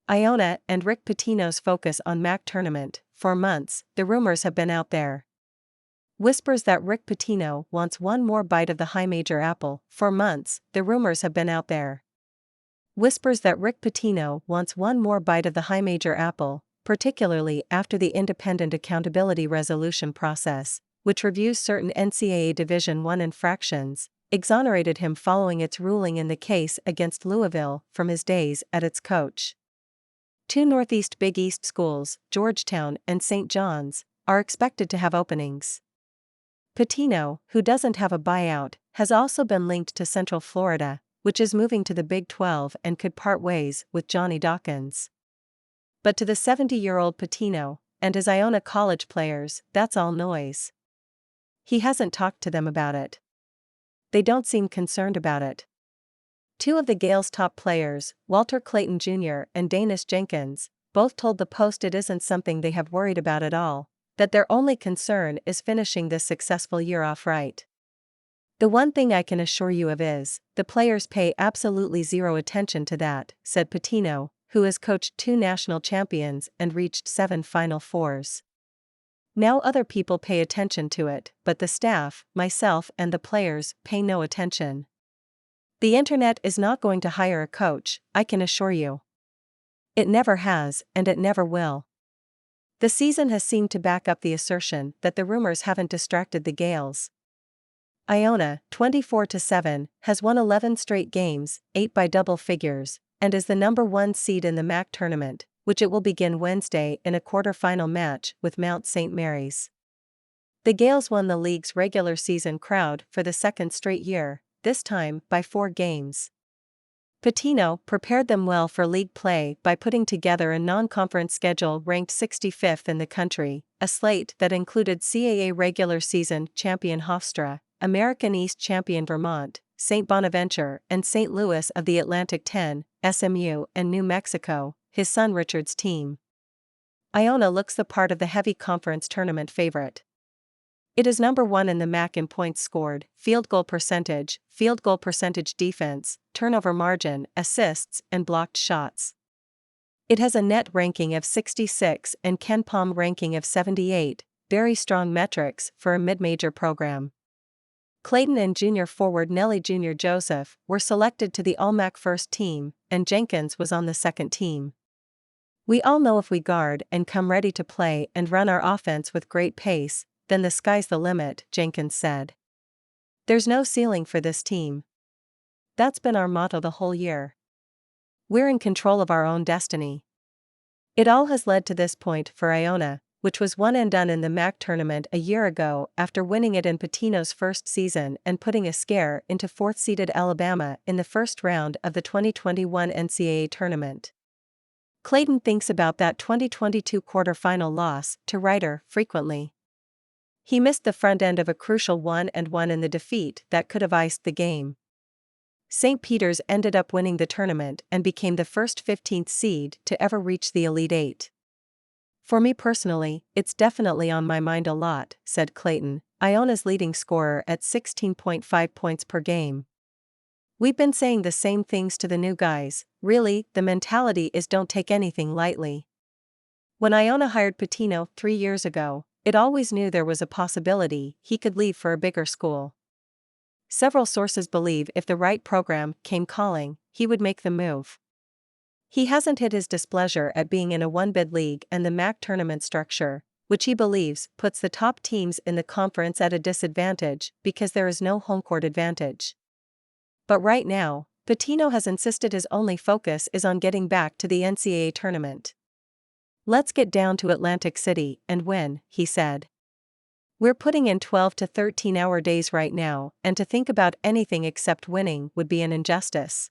Iona and Rick Pitino's focus on MAAC tournament. For months, the rumors have been out there. Whispers that Rick Pitino wants one more bite of the high major apple. For months, the rumors have been out there. Whispers that Rick Pitino wants one more bite of the high major apple, particularly after the Independent Accountability Resolution process, which reviews certain NCAA Division I infractions, exonerated him following its ruling in the case against Louisville from his days as its coach. Two Northeast Big East schools, Georgetown and St. John's, are expected to have openings. Pitino, who doesn't have a buyout, has also been linked to Central Florida, which is moving to the Big 12 and could part ways with Johnny Dawkins. But to the 70-year-old Pitino and his Iona college players, that's all noise. He hasn't talked to them about it. They don't seem concerned about it. Two of the Gales' top players, Walter Clayton Jr. and Danis Jenkins, both told the Post it isn't something they have worried about at all, that their only concern is finishing this successful year off right. "The one thing I can assure you of is, the players pay absolutely zero attention to that," said Pitino, who has coached 2 national champions and reached 7 Final Fours. "Now other people pay attention to it, but the staff, myself and the players, pay no attention. The internet is not going to hire a coach, I can assure you. It never has, and it never will." The season has seemed to back up the assertion that the rumors haven't distracted the Gales. Iona, 24-7, has won 11 straight games, 8 by double figures, and is the number 1 seed in the MAAC tournament, which it will begin Wednesday in a quarter-final match with Mount St. Mary's. The Gales won the league's regular season crowd for the 2nd straight year, this time by 4 games. Pitino prepared them well for league play by putting together a non-conference schedule ranked 65th in the country, a slate that included CAA regular season champion Hofstra, American East champion Vermont, St. Bonaventure and St. Louis of the Atlantic 10, SMU and New Mexico, his son Richard's team. Iona looks the part of the heavy conference tournament favorite. It is number 1 in the MAAC in points scored, field goal percentage defense, turnover margin, assists, and blocked shots. It has a net ranking of 66 and KenPom ranking of 78, very strong metrics for a mid-major program. Clayton and junior forward Nelly Jr. Joseph were selected to the All-MAAC first team, and Jenkins was on the second team. "We all know if we guard and come ready to play and run our offense with great pace, then the sky's the limit," Jenkins said. "There's no ceiling for this team. That's been our motto the whole year. We're in control of our own destiny." It all has led to this point for Iona, which was one and done in the MAAC tournament a year ago after winning it in Pitino's first season and putting a scare into 4th-seeded Alabama in the first round of the 2021 NCAA tournament. Clayton thinks about that 2022 quarterfinal loss to Ryder frequently. He missed the front end of a crucial 1-1 in the defeat that could have iced the game. St. Peter's ended up winning the tournament and became the first 15th seed to ever reach the Elite Eight. "For me personally, it's definitely on my mind a lot," said Clayton, Iona's leading scorer at 16.5 points per game. "We've been saying the same things to the new guys, really, the mentality is don't take anything lightly. When Iona hired Pitino 3 years ago, it always knew there was a possibility he could leave for a bigger school. Several sources believe if the right program came calling, he would make the move. He hasn't hid his displeasure at being in a one-bid league and the MAAC tournament structure, which he believes puts the top teams in the conference at a disadvantage because there is no home court advantage. But right now, Pitino has insisted his only focus is on getting back to the NCAA tournament. "Let's get down to Atlantic City and win," he said. "We're putting in 12 to 13-hour days right now, and to think about anything except winning would be an injustice."